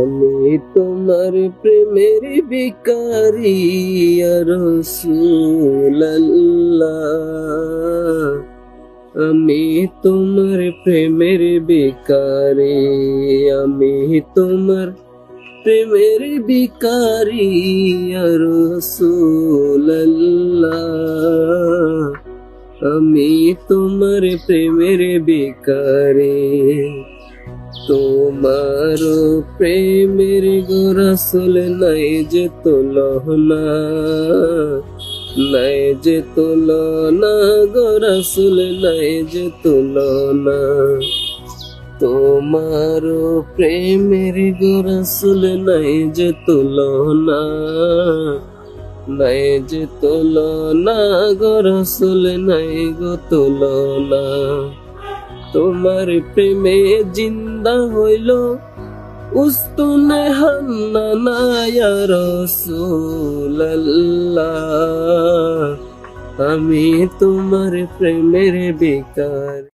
আমি তোমার প্রেমের ভিখারি ইয়া রাসূলুল্লাহ। আমি তোমার প্রেমের ভিখারি, আমি তোমার প্রেমের ভিখারি ইয়া রাসূলুল্লাহ। আমি তোমার প্রেমের ভিখারি। তোমার প্রেমের গো রাসূল নাই যে তুলনা, নাই যে তুলনা গো রাসূল নাই যে তুলনা। তোমার প্রেমের গো রাসূল নাই যে তুলনা, নাই যে তুলনা গো রাসূল নাই গো তুলনা। তোমার প্রেমে জিন্দা হইল উস্তুনে হান্নানা ইয়া রাসূলুল্লাহ। আমি তোমার প্রেমের ভিখারি।